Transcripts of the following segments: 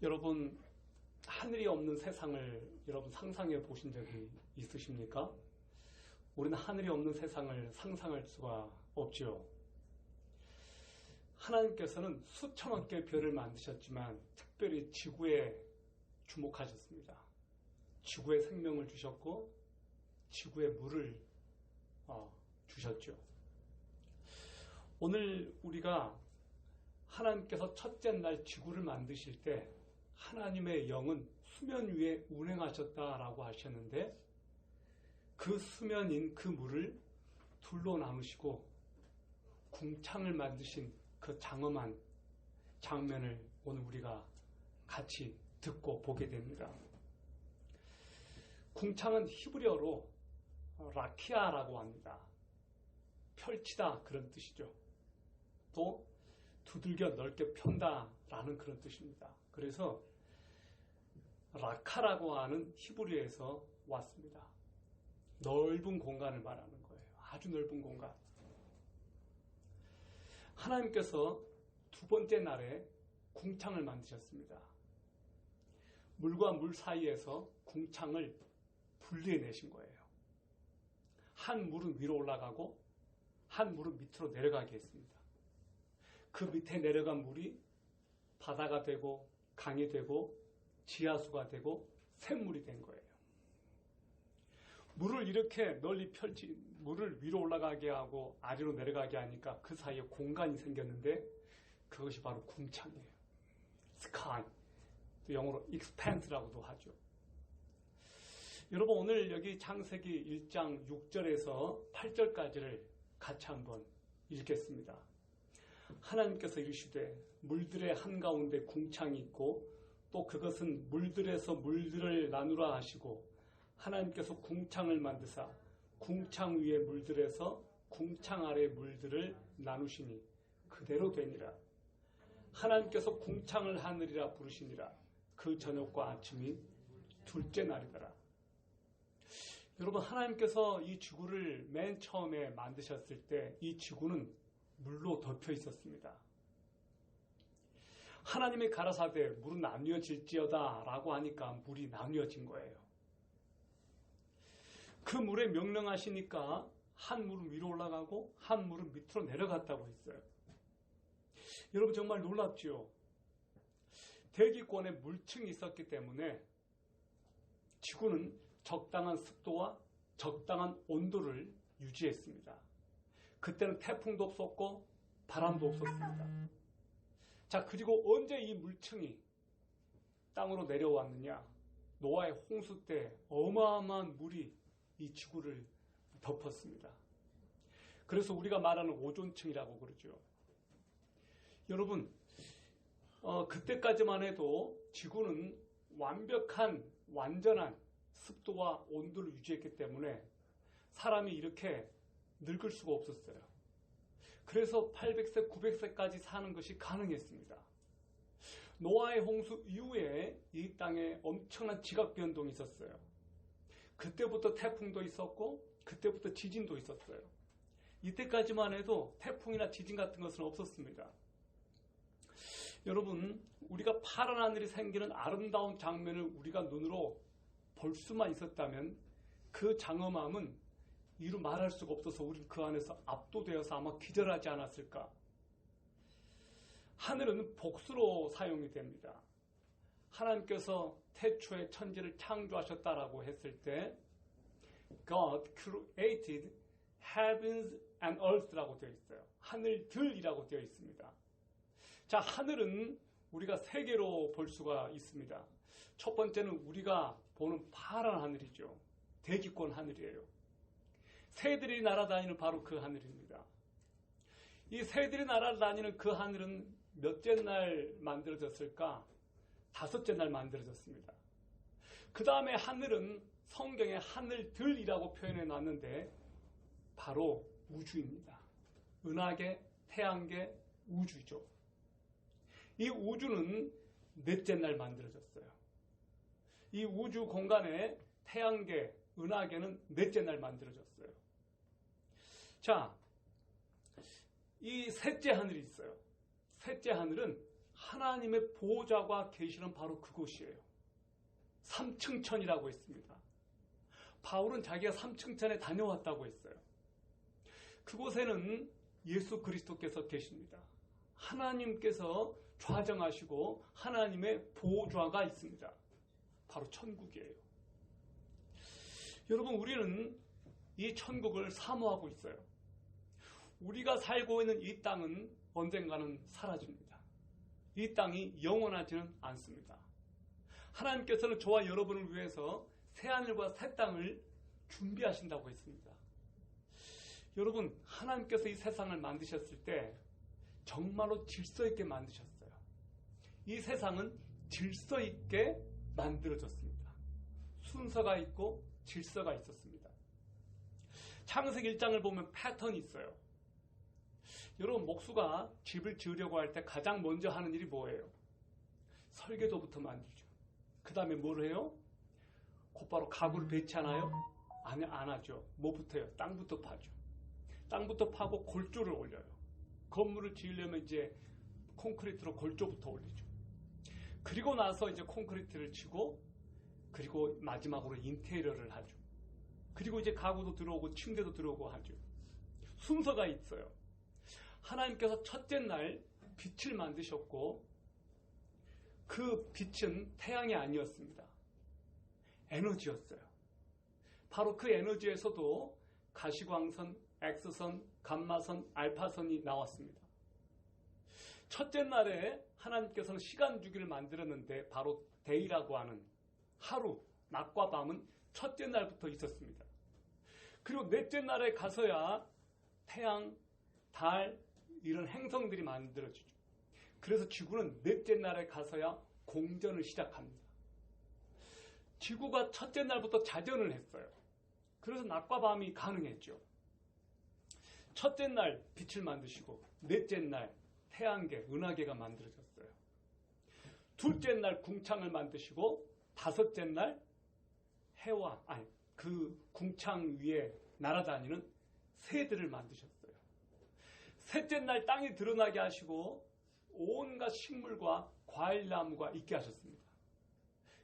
여러분, 하늘이 없는 세상을 여러분 상상해 보신 적이 있으십니까? 우리는 하늘이 없는 세상을 상상할 수가 없지요. 하나님께서는 수천억 개의 별을 만드셨지만 특별히 지구에 주목하셨습니다. 지구에 생명을 주셨고 지구에 물을 주셨죠. 오늘 우리가 하나님께서 첫째 날 지구를 만드실 때 하나님의 영은 수면 위에 운행하셨다라고 하셨는데 그 수면인 그 물을 둘로 나누시고 궁창을 만드신 그 장엄한 장면을 오늘 우리가 같이 듣고 보게 됩니다. 궁창은 히브리어로 라키아라고 합니다. 펼치다 그런 뜻이죠. 또 두들겨 넓게 편다라는 그런 뜻입니다. 그래서 라카라고 하는 히브리어에서 왔습니다. 넓은 공간을 말하는 거예요. 아주 넓은 공간. 하나님께서 두 번째 날에 궁창을 만드셨습니다. 물과 물 사이에서 궁창을 분리해내신 거예요. 한 물은 위로 올라가고 한 물은 밑으로 내려가게 했습니다. 그 밑에 내려간 물이 바다가 되고 강이 되고 지하수가 되고 샘물이 된 거예요. 물을 이렇게 널리 물을 위로 올라가게 하고 아래로 내려가게 하니까 그 사이에 공간이 생겼는데 그것이 바로 궁창이에요. sky, 또 영어로 expanse라고도 하죠. 여러분, 오늘 여기 창세기 1장 6절에서 8절까지를 같이 한번 읽겠습니다. 하나님께서 이르시되 물들의 한가운데 궁창이 있고 또 그것은 물들에서 물들을 나누라 하시고 하나님께서 궁창을 만드사 궁창 위에 물들에서 궁창 아래 물들을 나누시니 그대로 되니라. 하나님께서 궁창을 하늘이라 부르시니라. 그 저녁과 아침이 둘째 날이더라. 여러분, 하나님께서 이 지구를 맨 처음에 만드셨을 때 이 지구는 물로 덮여 있었습니다. 하나님이 가라사대 물은 나뉘어질지어다 라고 하니까 물이 나뉘어진 거예요. 그 물에 명령하시니까 한 물은 위로 올라가고 한 물은 밑으로 내려갔다고 했어요. 여러분, 정말 놀랍지요? 대기권에 물층이 있었기 때문에 지구는 적당한 습도와 적당한 온도를 유지했습니다. 그때는 태풍도 없었고 바람도 없었습니다. 자, 그리고 언제 이 물층이 땅으로 내려왔느냐? 노아의 홍수 때 어마어마한 물이 이 지구를 덮었습니다. 그래서 우리가 말하는 오존층이라고 그러죠. 여러분, 그때까지만 해도 지구는 완전한 습도와 온도를 유지했기 때문에 사람이 이렇게 늙을 수가 없었어요. 그래서 800세, 900세까지 사는 것이 가능했습니다. 노아의 홍수 이후에 이 땅에 엄청난 지각 변동이 있었어요. 그때부터 태풍도 있었고 그때부터 지진도 있었어요. 이때까지만 해도 태풍이나 지진 같은 것은 없었습니다. 여러분, 우리가 파란 하늘이 생기는 아름다운 장면을 우리가 눈으로 볼 수만 있었다면 그 장엄함은 이루 말할 수가 없어서 우리는 그 안에서 압도되어서 아마 기절하지 않았을까. 하늘은 복수로 사용이 됩니다. 하나님께서 태초에 천지를 창조하셨다라고 했을 때 God created heavens and earth라고 되어 있어요. 하늘들이라고 되어 있습니다. 자, 하늘은 우리가 세 개로 볼 수가 있습니다. 첫 번째는 우리가 보는 파란 하늘이죠. 대기권 하늘이에요. 새들이 날아다니는 바로 그 하늘입니다. 이 새들이 날아다니는 그 하늘은 몇째 날 만들어졌을까? 5째 날 만들어졌습니다. 그 다음에 하늘은 성경에 하늘들이라고 표현해 놨는데 바로 우주입니다. 은하계, 태양계, 우주죠. 이 우주는 넷째 날 만들어졌어요. 이 우주 공간에 태양계, 은하계는 넷째 날 만들어졌어요. 자, 이 셋째 하늘이 있어요. 셋째 하늘은 하나님의 보호자가 계시는 바로 그곳이에요. 삼층천이라고 했습니다. 바울은 자기가 삼층천에 다녀왔다고 했어요. 그곳에는 예수 그리스도께서 계십니다. 하나님께서 좌정하시고 하나님의 보호자가 있습니다. 바로 천국이에요. 여러분, 우리는 이 천국을 사모하고 있어요. 우리가 살고 있는 이 땅은 언젠가는 사라집니다. 이 땅이 영원하지는 않습니다. 하나님께서는 저와 여러분을 위해서 새하늘과 새 땅을 준비하신다고 했습니다. 여러분, 하나님께서 이 세상을 만드셨을 때 정말로 질서 있게 만드셨어요. 이 세상은 질서 있게 만들어졌습니다. 순서가 있고 질서가 있었습니다. 창세기 1장을 보면 패턴이 있어요. 여러분, 목수가 집을 지으려고 할 때 가장 먼저 하는 일이 뭐예요? 설계도부터 만들죠. 그 다음에 뭘 해요? 곧바로 가구를 배치하나요? 안 하죠. 뭐부터 해요? 땅부터 파죠. 땅부터 파고 골조를 올려요. 건물을 지으려면 이제 콘크리트로 골조부터 올리죠. 그리고 나서 이제 콘크리트를 치고, 그리고 마지막으로 인테리어를 하죠. 그리고 이제 가구도 들어오고 침대도 들어오고 하죠. 순서가 있어요. 하나님께서 첫째 날 빛을 만드셨고, 그 빛은 태양이 아니었습니다. 에너지였어요. 바로 그 에너지에서도 가시광선, X선, 감마선, 알파선이 나왔습니다. 첫째 날에 하나님께서는 시간 주기를 만들었는데 바로 데이라고 하는 하루, 낮과 밤은 첫째 날부터 있었습니다. 그리고 넷째 날에 가서야 태양, 달, 이런 행성들이 만들어지죠. 그래서 지구는 넷째 날에 가서야 공전을 시작합니다. 지구가 첫째 날부터 자전을 했어요. 그래서 낮과 밤이 가능했죠. 첫째 날 빛을 만드시고, 넷째 날 태양계, 은하계가 만들어졌어요. 둘째 날 궁창을 만드시고, 다섯째 날 해와, 그 궁창 위에 날아다니는 새들을 만드셨어요. 셋째 날 땅이 드러나게 하시고, 온갖 식물과 과일나무가 있게 하셨습니다.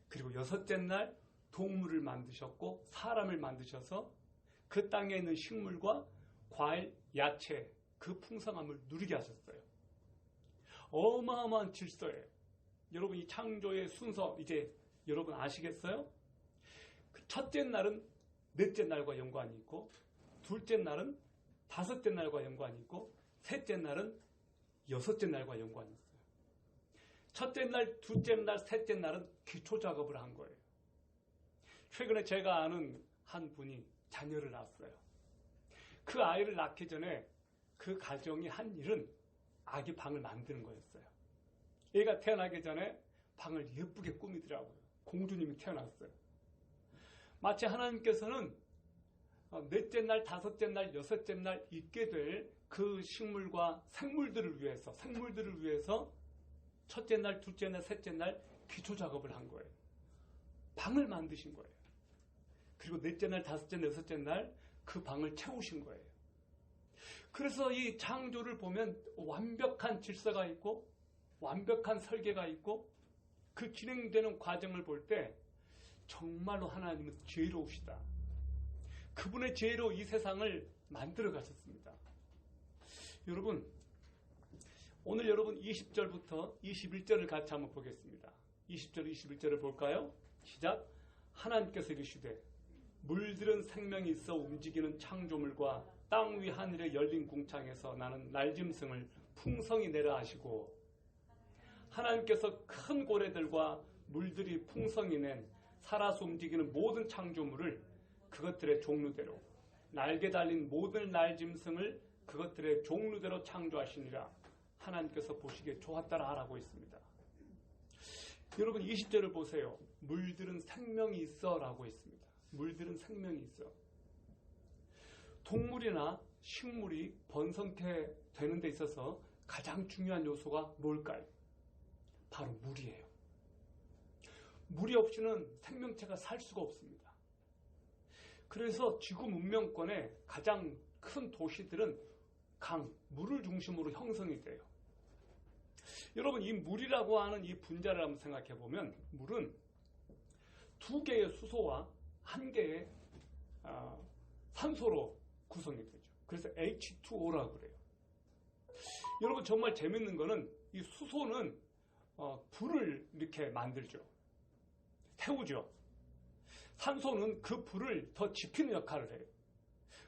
그리고 여섯째 날 동물을 만드셨고, 사람을 만드셔서 그 땅에 있는 식물과 과일, 야채, 그 풍성함을 누리게 하셨어요. 어마어마한 질서예요. 여러분, 이 창조의 순서 이제 여러분 아시겠어요? 그 첫째 날은 넷째 날과 연관이 있고, 둘째 날은 다섯째 날과 연관이 있고, 셋째 날은 여섯째 날과 연관이 있어요. 첫째 날, 둘째 날, 셋째 날은 기초 작업을 한 거예요. 최근에 제가 아는 한 분이 자녀를 낳았어요. 그 아이를 낳기 전에 그 가정이 한 일은 아기 방을 만드는 거였어요. 얘가 태어나기 전에 방을 예쁘게 꾸미더라고요. 공주님이 태어났어요. 마치 하나님께서는 넷째 날, 다섯째 날, 여섯째 날 있게 될 그 식물과 생물들을 위해서 첫째 날, 둘째 날, 셋째 날 기초 작업을 한 거예요. 방을 만드신 거예요. 그리고 넷째 날, 다섯째 날, 여섯째 날 그 방을 채우신 거예요. 그래서 이 창조를 보면 완벽한 질서가 있고, 완벽한 설계가 있고, 그 진행되는 과정을 볼 때 정말로 하나님은 지혜로우시다. 그분의 지혜로 이 세상을 만들어 가셨습니다. 여러분, 오늘 여러분 20절부터 21절을 같이 한번 보겠습니다. 20절, 21절을 볼까요? 시작. 하나님께서 이르시되 물들은 생명이 있어 움직이는 창조물과 땅 위 하늘의 열린 궁창에서 나는 날짐승을 풍성히 내라 하시고, 하나님께서 큰 고래들과 물들이 풍성히 낸 살아서 움직이는 모든 창조물을 그것들의 종류대로, 날개 달린 모든 날짐승을 그것들의 종류대로 창조하시니라. 하나님께서 보시기에 좋았다라 하라고 있습니다. 여러분 20절을 보세요. 물들은 생명이 있어 라고 했습니다. 물들은 생명이 있어. 동물이나 식물이 번성케 되는 데 있어서 가장 중요한 요소가 뭘까요? 바로 물이에요. 물이 없이는 생명체가 살 수가 없습니다. 그래서 지구 문명권의 가장 큰 도시들은 강, 물을 중심으로 형성이 돼요. 여러분, 이 물이라고 하는 이 분자를 한번 생각해 보면 물은 2개의 수소와 1개의 산소로 구성이 되죠. 그래서 H2O라고 그래요. 여러분, 정말 재밌는 거는 이 수소는 불을 이렇게 만들죠. 태우죠. 산소는 그 불을 더 지피는 역할을 해요.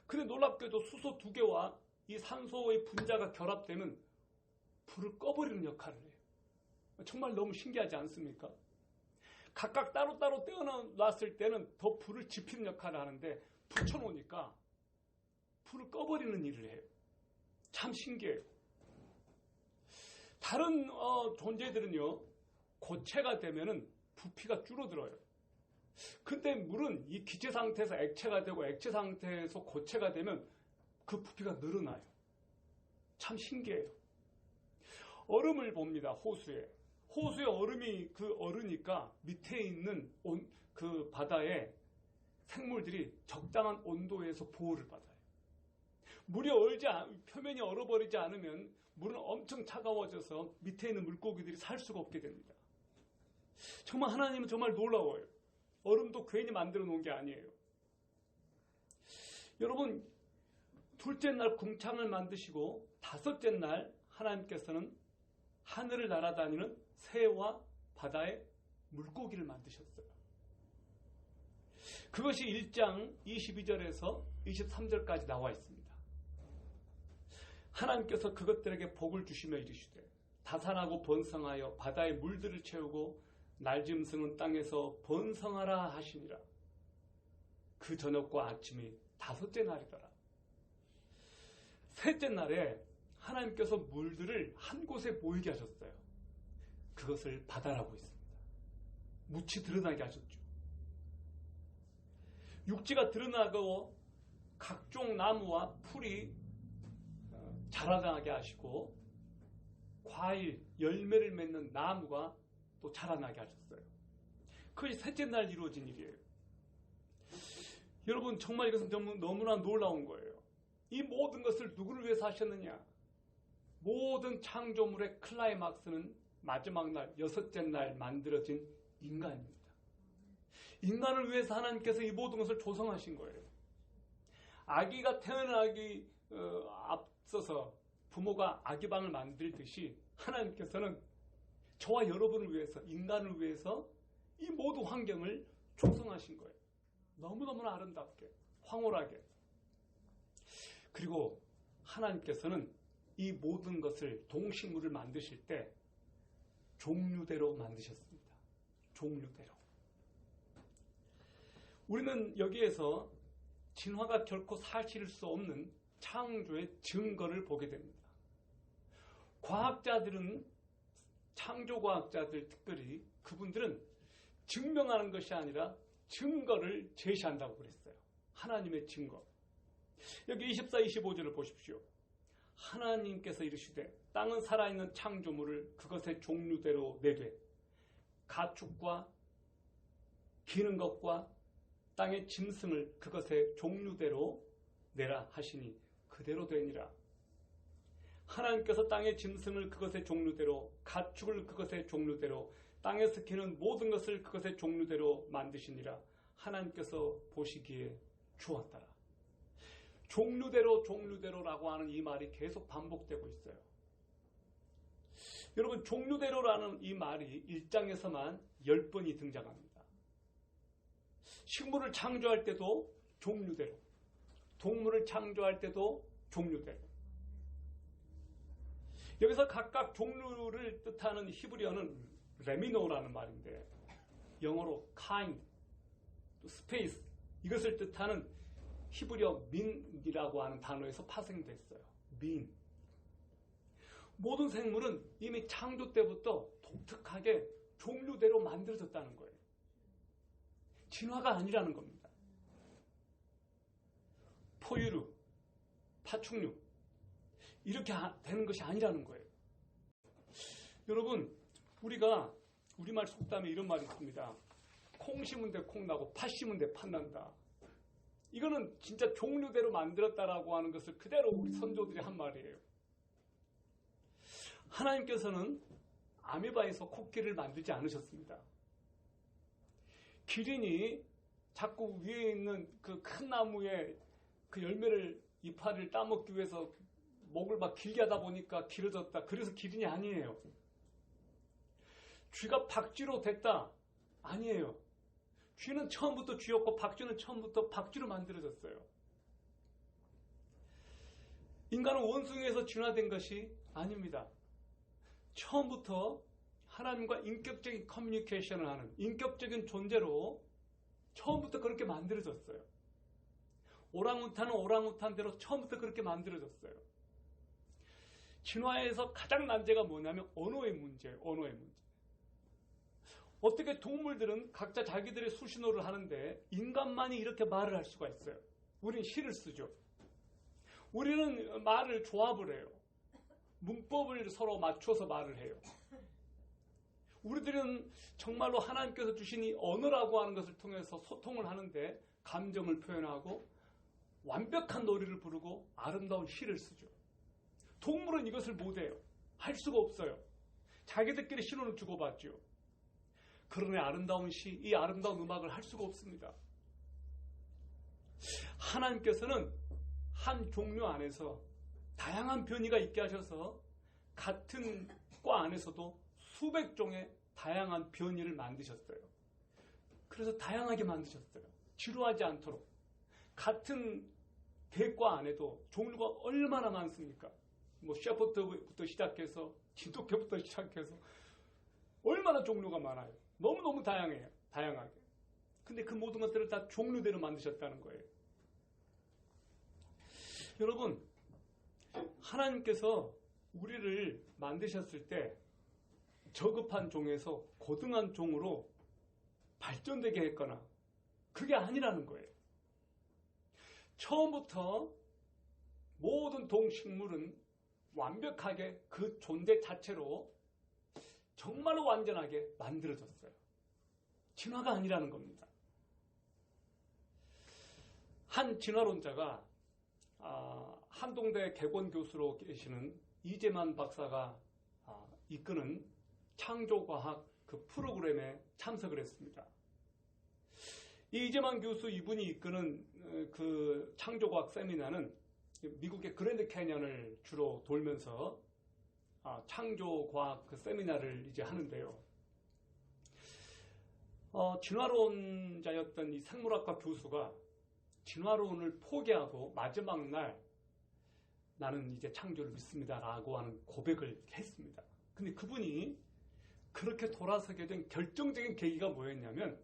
근데 놀랍게도 수소 2개와 이 산소의 분자가 결합되면 불을 꺼버리는 역할을 해요. 정말 너무 신기하지 않습니까? 각각 따로따로 떼어놨을 때는 더 불을 지피는 역할을 하는데 붙여놓으니까 불을 꺼버리는 일을 해요. 참 신기해요. 다른 존재들은요, 고체가 되면은 부피가 줄어들어요. 근데 물은 이 기체 상태에서 액체가 되고 액체 상태에서 고체가 되면 그 부피가 늘어나요. 참 신기해요. 얼음을 봅니다. 호수에 얼음이 얼으니까 밑에 있는 그 바다에 생물들이 적당한 온도에서 보호를 받아요. 물이 표면이 얼어버리지 않으면 물은 엄청 차가워져서 밑에 있는 물고기들이 살 수가 없게 됩니다. 정말 하나님은 정말 놀라워요. 얼음도 괜히 만들어 놓은 게 아니에요. 여러분, 둘째 날 궁창을 만드시고 5째 날 하나님께서는 하늘을 날아다니는 새와 바다의 물고기를 만드셨어요. 그것이 1장 22절에서 23절까지 나와 있습니다. 하나님께서 그것들에게 복을 주시며 이르시되 다산하고 번성하여 바다의 물들을 채우고 날짐승은 땅에서 번성하라 하시니라. 그 저녁과 아침이 5째 날이더라. 3째 날에 하나님께서 물들을 한 곳에 모이게 하셨어요. 그것을 바다라고 했습니다. 묻히 드러나게 하셨죠. 육지가 드러나고 각종 나무와 풀이 자라나게 하시고 과일, 열매를 맺는 나무가 또 자라나게 하셨어요. 그것이 3째 날 이루어진 일이에요. 여러분, 정말 이것은 너무나 놀라운 거예요. 이 모든 것을 누구를 위해서 하셨느냐? 모든 창조물의 클라이막스는 마지막 날, 6째 날 만들어진 인간입니다. 인간을 위해서 하나님께서 이 모든 것을 조성하신 거예요. 아기가 태어나기 앞서서 부모가 아기방을 만들듯이 하나님께서는 저와 여러분을 위해서, 인간을 위해서 이 모든 환경을 조성하신 거예요. 너무너무나 아름답게, 황홀하게. 그리고 하나님께서는 이 모든 것을 동식물을 만드실 때 종류대로 만드셨습니다. 종류대로. 우리는 여기에서 진화가 결코 사실일 수 없는 창조의 증거를 보게 됩니다. 과학자들은, 창조과학자들 특별히 그분들은 증명하는 것이 아니라 증거를 제시한다고 그랬어요. 하나님의 증거. 여기 24, 25절을 보십시오. 하나님께서 이르시되 땅은 살아있는 창조물을 그것의 종류대로 내되 가축과 기는 것과 땅의 짐승을 그것의 종류대로 내라 하시니 그대로 되니라. 하나님께서 땅의 짐승을 그것의 종류대로, 가축을 그것의 종류대로, 땅에서 기는 모든 것을 그것의 종류대로 만드시니라. 하나님께서 보시기에 좋았더라. 종류대로, 종류대로라고 하는 이 말이 계속 반복되고 있어요. 여러분, 종류대로라는 이 말이 1장에서만 10번이 등장합니다. 식물을 창조할 때도 종류대로, 동물을 창조할 때도 종류대로. 여기서 각각 종류를 뜻하는 히브리어는 레미노라는 말인데 영어로 kind, 또 space, 이것을 뜻하는 히브리어 민이라고 하는 단어에서 파생됐어요. 민. 모든 생물은 이미 창조 때부터 독특하게 종류대로 만들어졌다는 거예요. 진화가 아니라는 겁니다. 포유류, 파충류, 이렇게 되는 것이 아니라는 거예요. 여러분, 우리가 우리말 속담에 이런 말이 있습니다. 콩 심은 데 콩 나고 팥 심은 데 팥 난다. 이거는 진짜 종류대로 만들었다라고 하는 것을 그대로 우리 선조들이 한 말이에요. 하나님께서는 아메바에서 코끼리를 만들지 않으셨습니다. 기린이 자꾸 위에 있는 그 큰 나무에 그 열매를 이파리를 따먹기 위해서 목을 막 길게 하다 보니까 길어졌다. 그래서 기린이 아니에요. 쥐가 박쥐로 됐다. 아니에요. 쥐는 처음부터 쥐였고 박쥐는 처음부터 박쥐로 만들어졌어요. 인간은 원숭이에서 진화된 것이 아닙니다. 처음부터 하나님과 인격적인 커뮤니케이션을 하는 인격적인 존재로 처음부터 그렇게 만들어졌어요. 오랑우탄은 오랑우탄대로 처음부터 그렇게 만들어졌어요. 진화에서 가장 난제가 뭐냐면 언어의 문제예요. 언어의 문제. 어떻게 동물들은 각자 자기들의 수신호를 하는데 인간만이 이렇게 말을 할 수가 있어요. 우리는 시를 쓰죠. 우리는 말을 조합을 해요. 문법을 서로 맞춰서 말을 해요. 우리들은 정말로 하나님께서 주신 이 언어라고 하는 것을 통해서 소통을 하는데 감정을 표현하고 완벽한 노래를 부르고 아름다운 시를 쓰죠. 동물은 이것을 못해요. 할 수가 없어요. 자기들끼리 신호를 주고받죠. 그러니 아름다운 시, 이 아름다운 음악을 할 수가 없습니다. 하나님께서는 한 종류 안에서 다양한 변이가 있게 하셔서 같은 과 안에서도 수백 종의 다양한 변이를 만드셨어요. 그래서 다양하게 만드셨어요. 지루하지 않도록. 같은 대과 안에도 종류가 얼마나 많습니까? 뭐 셰퍼드부터 시작해서 진돗개부터 시작해서 얼마나 종류가 많아요. 너무너무 다양해요. 다양하게. 근데 그 모든 것들을 다 종류대로 만드셨다는 거예요. 여러분, 하나님께서 우리를 만드셨을 때 저급한 종에서 고등한 종으로 발전되게 했거나 그게 아니라는 거예요. 처음부터 모든 동식물은 완벽하게 그 존재 자체로 정말로 완전하게 만들어졌어요. 진화가 아니라는 겁니다. 한 진화론자가 한동대 개건교수로 계시는 이재만 박사가 이끄는 창조과학 그 프로그램에 참석을 했습니다. 이재만 교수 이분이 이끄는 그 창조과학 세미나는 미국의 그랜드 캐년을 주로 돌면서 창조과학 그 세미나를 이제 하는데요. 진화론자였던 이 생물학과 교수가 진화론을 포기하고 마지막 날 나는 이제 창조를 믿습니다라고 하는 고백을 했습니다. 근데 그분이 그렇게 돌아서게 된 결정적인 계기가 뭐였냐면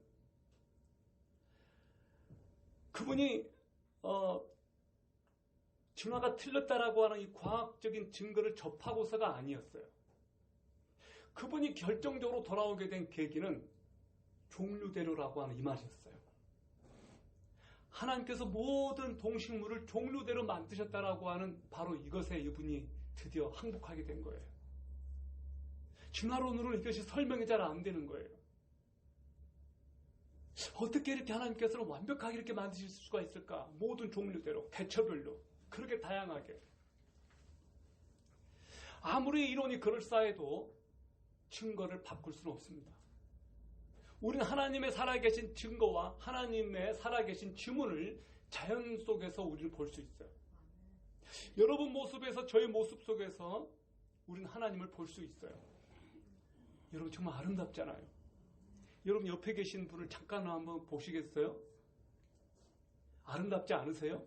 그분이 진화가 틀렸다라고 하는 이 과학적인 증거를 접하고서가 아니었어요. 그분이 결정적으로 돌아오게 된 계기는 종류대로라고 하는 이 말이었어요. 하나님께서 모든 동식물을 종류대로 만드셨다라고 하는 바로 이것에 이분이 드디어 항복하게 된 거예요. 진화론으로는 이것이 설명이 잘 안 되는 거예요. 어떻게 이렇게 하나님께서는 완벽하게 이렇게 만드실 수가 있을까? 모든 종류대로, 개처별로, 그렇게 다양하게. 아무리 이론이 그럴싸해도 증거를 바꿀 수는 없습니다. 우리는 하나님의 살아계신 증거와 하나님의 살아계신 지문을 자연 속에서 우리는 볼 수 있어요. 여러분 모습에서 저의 모습 속에서 우리는 하나님을 볼 수 있어요. 여러분 정말 아름답잖아요. 여러분 옆에 계신 분을 잠깐 한번 보시겠어요? 아름답지 않으세요?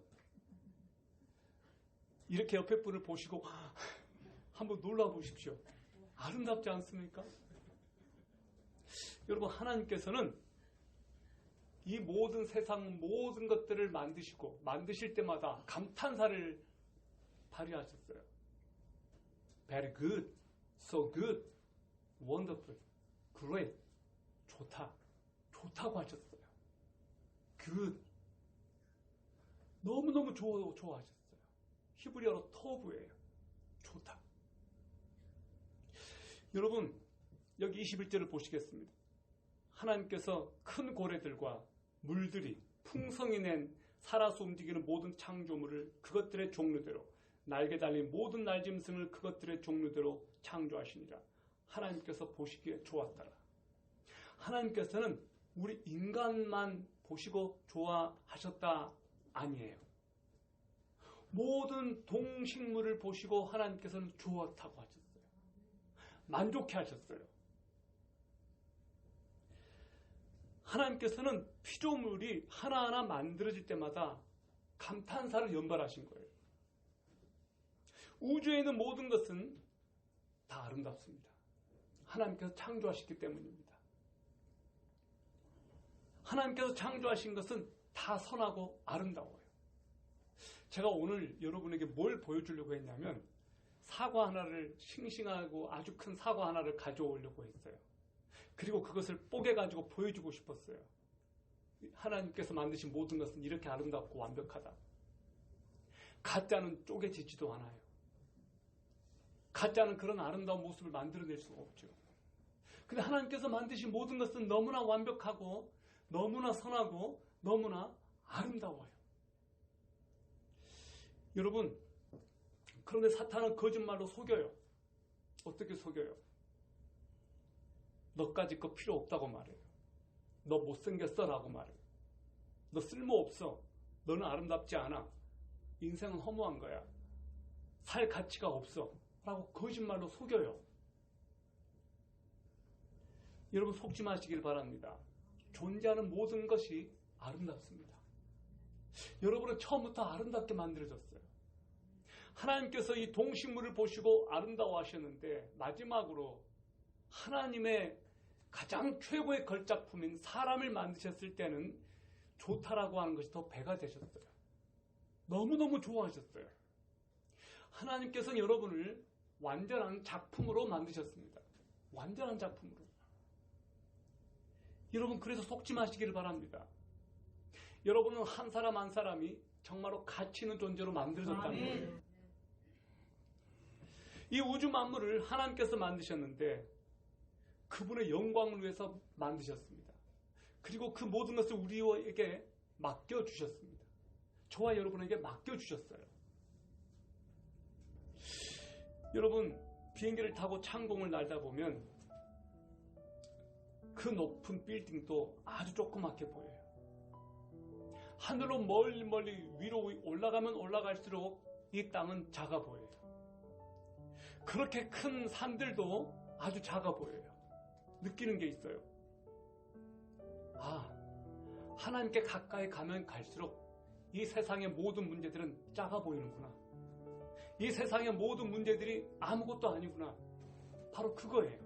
이렇게 옆에 분을 보시고 한번 놀라 보십시오. 아름답지 않습니까? 여러분 하나님께서는 이 모든 세상 모든 것들을 만드시고 만드실 때마다 감탄사를 발휘하셨어요. Very good, so good, wonderful, great, 좋다, 좋다고 하셨어요. good, 너무너무 좋아하셨어요. 히브리어로 토브예요. 좋다. 여러분 여기 21절을 보시겠습니다. 하나님께서 큰 고래들과 물들이 풍성히 낸 살아서 움직이는 모든 창조물을 그것들의 종류대로 날개 달린 모든 날짐승을 그것들의 종류대로 창조하시니라. 하나님께서 보시기에 좋았더라. 하나님께서는 우리 인간만 보시고 좋아하셨다 아니에요. 모든 동식물을 보시고 하나님께서는 좋았다고 하셨어요. 만족해 하셨어요. 하나님께서는 피조물이 하나하나 만들어질 때마다 감탄사를 연발하신 거예요. 우주에 있는 모든 것은 다 아름답습니다. 하나님께서 창조하셨기 때문입니다. 하나님께서 창조하신 것은 다 선하고 아름다워요. 제가 오늘 여러분에게 뭘 보여주려고 했냐면 사과 하나를, 싱싱하고 아주 큰 사과 하나를 가져오려고 했어요. 그리고 그것을 뽀개가지고 보여주고 싶었어요. 하나님께서 만드신 모든 것은 이렇게 아름답고 완벽하다. 가짜는 쪼개지지도 않아요. 가짜는 그런 아름다운 모습을 만들어낼 수가 없죠. 근데 하나님께서 만드신 모든 것은 너무나 완벽하고 너무나 선하고 너무나 아름다워요. 여러분, 그런데 사탄은 거짓말로 속여요. 어떻게 속여요? 너까지 거 필요 없다고 말해요. 너 못생겼어 라고 말해요. 너 쓸모없어. 너는 아름답지 않아. 인생은 허무한 거야. 살 가치가 없어 라고 거짓말로 속여요. 여러분, 속지 마시길 바랍니다. 존재하는 모든 것이 아름답습니다. 여러분은 처음부터 아름답게 만들어졌어요. 하나님께서 이 동식물을 보시고 아름다워하셨는데 마지막으로 하나님의 가장 최고의 걸작품인 사람을 만드셨을 때는 좋다라고 하는 것이 더 배가 되셨어요. 너무너무 좋아하셨어요. 하나님께서는 여러분을 완전한 작품으로 만드셨습니다. 완전한 작품으로. 여러분, 그래서 속지 마시기를 바랍니다. 여러분은 한 사람 한 사람이 정말로 가치 있는 존재로 만들어졌다는 거예요. 이 우주 만물을 하나님께서 만드셨는데 그분의 영광을 위해서 만드셨습니다. 그리고 그 모든 것을 우리에게 맡겨주셨습니다. 저와 여러분에게 맡겨주셨어요. 여러분, 비행기를 타고 창공을 날다 보면 그 높은 빌딩도 아주 조그맣게 보여요. 하늘로 멀리 위로 올라가면 올라갈수록 이 땅은 작아 보여요. 그렇게 큰 산들도 아주 작아 보여요. 느끼는 게 있어요. 아, 하나님께 가까이 가면 갈수록 이 세상의 모든 문제들은 작아 보이는구나. 이 세상의 모든 문제들이 아무것도 아니구나. 바로 그거예요.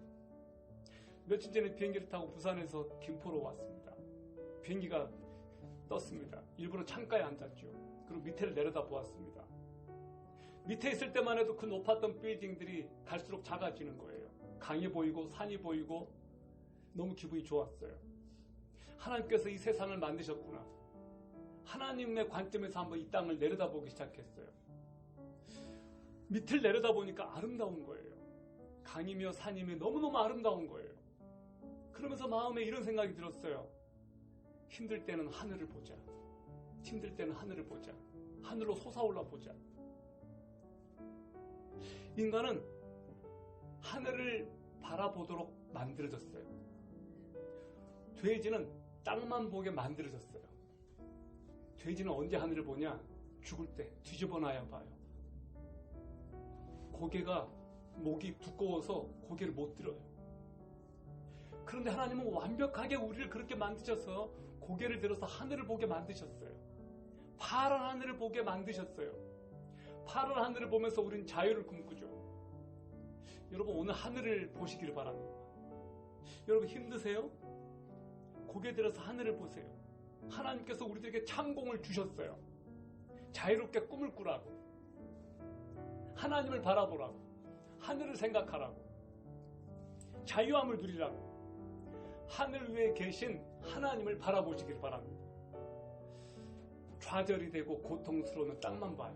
며칠 전에 비행기를 타고 부산에서 김포로 왔습니다. 비행기가 떴습니다. 일부러 창가에 앉았죠. 그리고 밑에를 내려다 보았습니다. 밑에 있을 때만 해도 그 높았던 빌딩들이 갈수록 작아지는 거예요. 강이 보이고 산이 보이고 너무 기분이 좋았어요. 하나님께서 이 세상을 만드셨구나. 하나님의 관점에서 한번 이 땅을 내려다보기 시작했어요. 밑을 내려다보니까 아름다운 거예요. 강이며 산이며 너무너무 아름다운 거예요. 그러면서 마음에 이런 생각이 들었어요. 힘들 때는 하늘을 보자. 힘들 때는 하늘을 보자. 하늘로 솟아올라 보자. 인간은 하늘을 바라보도록 만들어졌어요. 돼지는 땅만 보게 만들어졌어요. 돼지는 언제 하늘을 보냐? 죽을 때 뒤집어 놔야 봐요. 목이 두꺼워서 고개를 못 들어요. 그런데 하나님은 완벽하게 우리를 그렇게 만드셔서 고개를 들어서 하늘을 보게 만드셨어요. 파란 하늘을 보게 만드셨어요. 파란 하늘을 보면서 우리는 자유를 꿈꾸죠. 여러분, 오늘 하늘을 보시기를 바랍니다. 여러분, 힘드세요? 고개 들어서 하늘을 보세요. 하나님께서 우리들에게 창공을 주셨어요. 자유롭게 꿈을 꾸라고, 하나님을 바라보라고, 하늘을 생각하라고, 자유함을 누리라고, 하늘 위에 계신 하나님을 바라보시길 바랍니다. 좌절이 되고 고통스러운 땅만 봐요.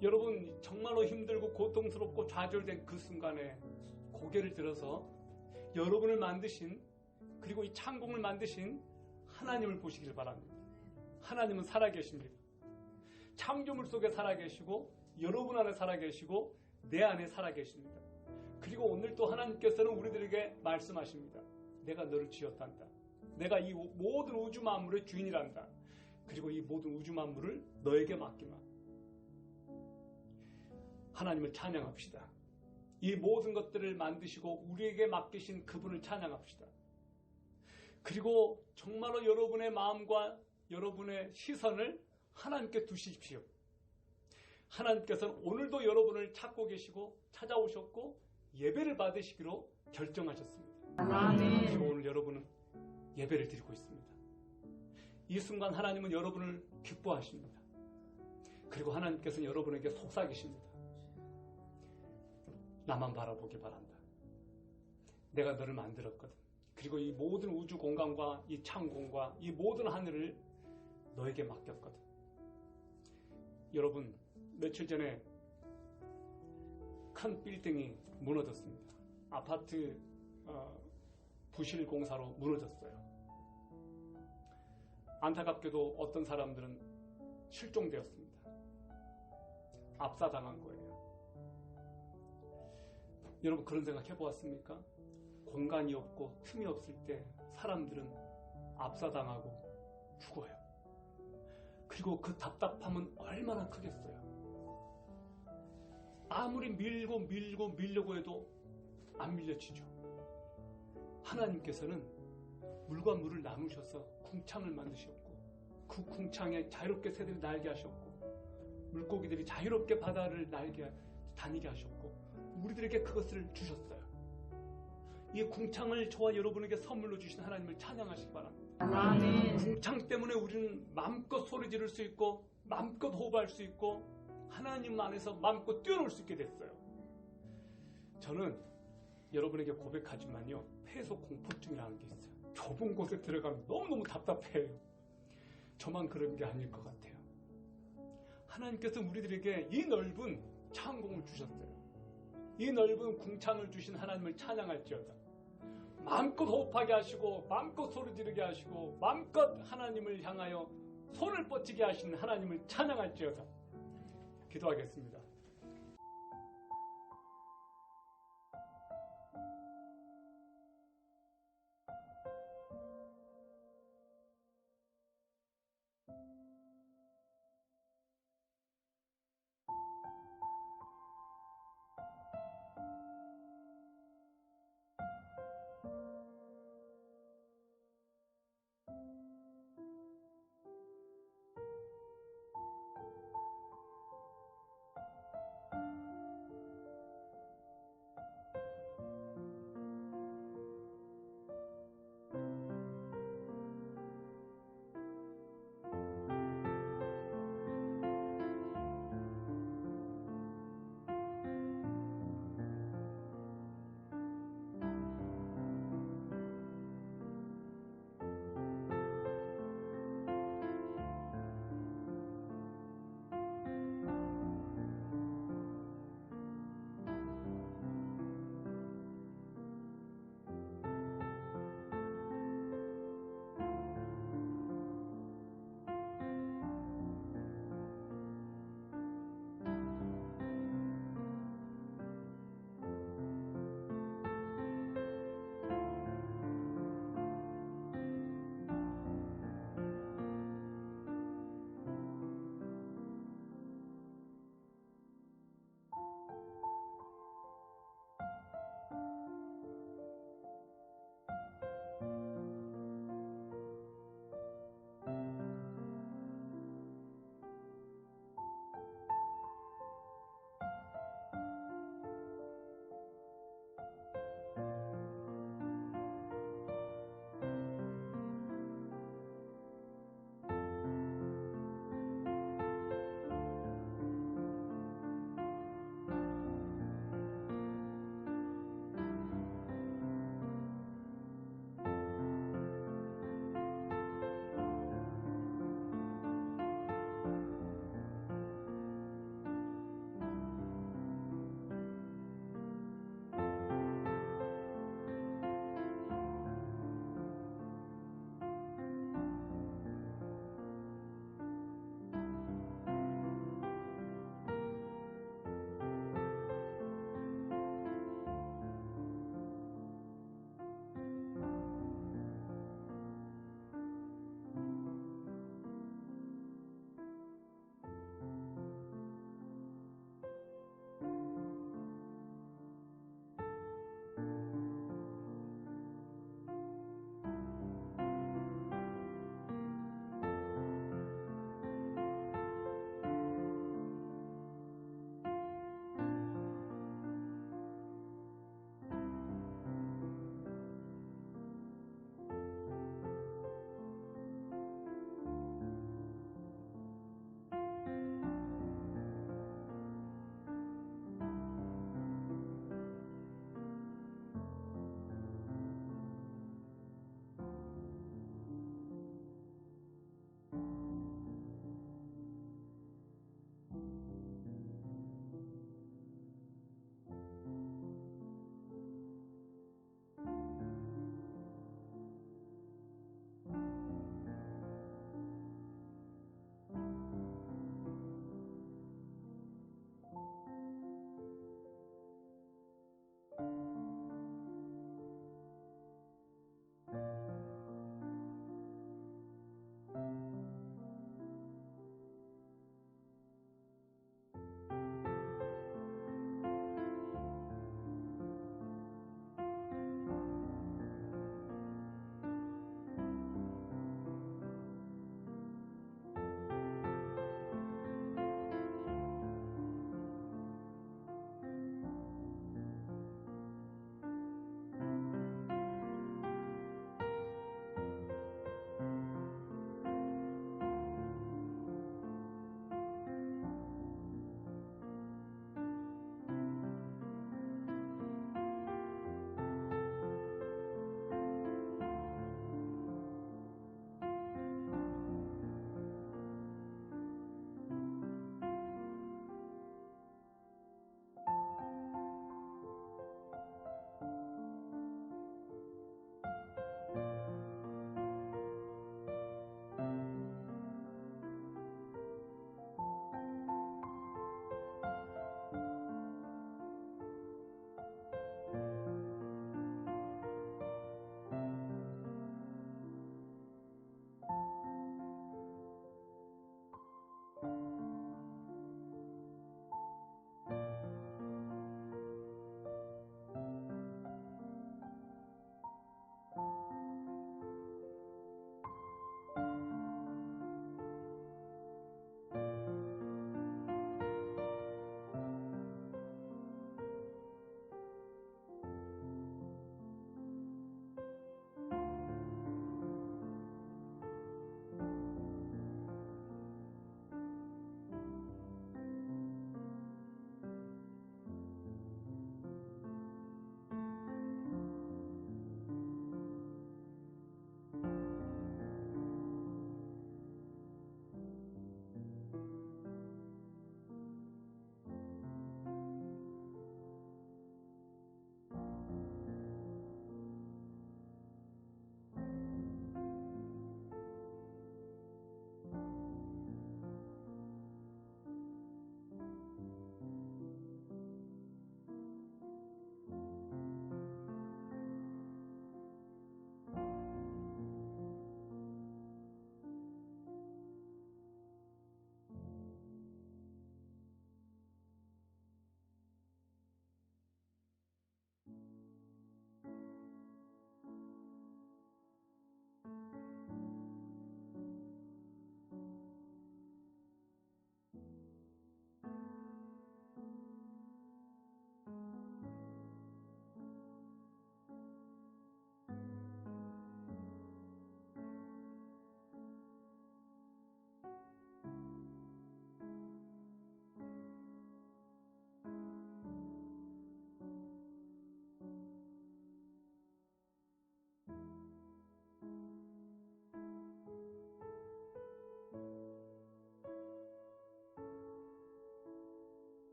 여러분, 정말로 힘들고 고통스럽고 좌절된 그 순간에 고개를 들어서 여러분을 만드신, 그리고 이 창공을 만드신 하나님을 보시길 바랍니다. 하나님은 살아계십니다. 창조물 속에 살아계시고 여러분 안에 살아계시고 내 안에 살아계십니다. 그리고 오늘 또 하나님께서는 우리들에게 말씀하십니다. 내가 너를 지었단다. 내가 이 모든 우주 만물의 주인이란다. 그리고 이 모든 우주 만물을 너에게 맡기마. 하나님을 찬양합시다. 이 모든 것들을 만드시고 우리에게 맡기신 그분을 찬양합시다. 그리고 정말로 여러분의 마음과 여러분의 시선을 하나님께 두십시오. 하나님께서는 오늘도 여러분을 찾고 계시고 찾아오셨고 예배를 받으시기로 결정하셨습니다. 그리고 오늘 여러분은 예배를 드리고 있습니다. 이 순간 하나님은 여러분을 기뻐하십니다. 그리고 하나님께서는 여러분에게 속삭이십니다. 나만 바라보기 바란다. 내가 너를 만들었거든. 그리고 이 모든 우주 공간과 이 창공과 이 모든 하늘을 너에게 맡겼거든. 여러분, 며칠 전에 큰 빌딩이 무너졌습니다. 아파트 부실 공사로 무너졌어요. 안타깝게도 어떤 사람들은 실종되었습니다. 압사당한 거예요. 여러분 그런 생각 해보았습니까? 공간이 없고 틈이 없을 때 사람들은 압사당하고 죽어요. 그리고 그 답답함은 얼마나 크겠어요. 아무리 밀려고 해도 안 밀려지죠. 하나님께서는 물과 물을 나누셔서 궁창을 만드셨고 그 궁창에 자유롭게 새들이 날게 하셨고 물고기들이 자유롭게 바다를 다니게 하셨고 우리들에게 그것을 주셨어요. 이 궁창을 저와 여러분에게 선물로 주신 하나님을 찬양하시기 바랍니다. 아멘. 궁창 때문에 우리는 마음껏 소리 지를 수 있고 마음껏 호흡할 수 있고 하나님 안에서 마음껏 뛰어놀 수 있게 됐어요. 저는 여러분에게 고백하지만요, 폐소 공포증이라는 게 있어요. 좁은 곳에 들어가면 너무너무 답답해요. 저만 그런 게 아닐 것 같아요. 하나님께서 우리들에게 이 넓은 창공을 주셨어요. 이 넓은 궁창을 주신 하나님을 찬양할지어다. 마음껏 호흡하게 하시고 마음껏 소리 지르게 하시고 마음껏 하나님을 향하여 손을 뻗치게 하시는 하나님을 찬양할지어다. 기도하겠습니다.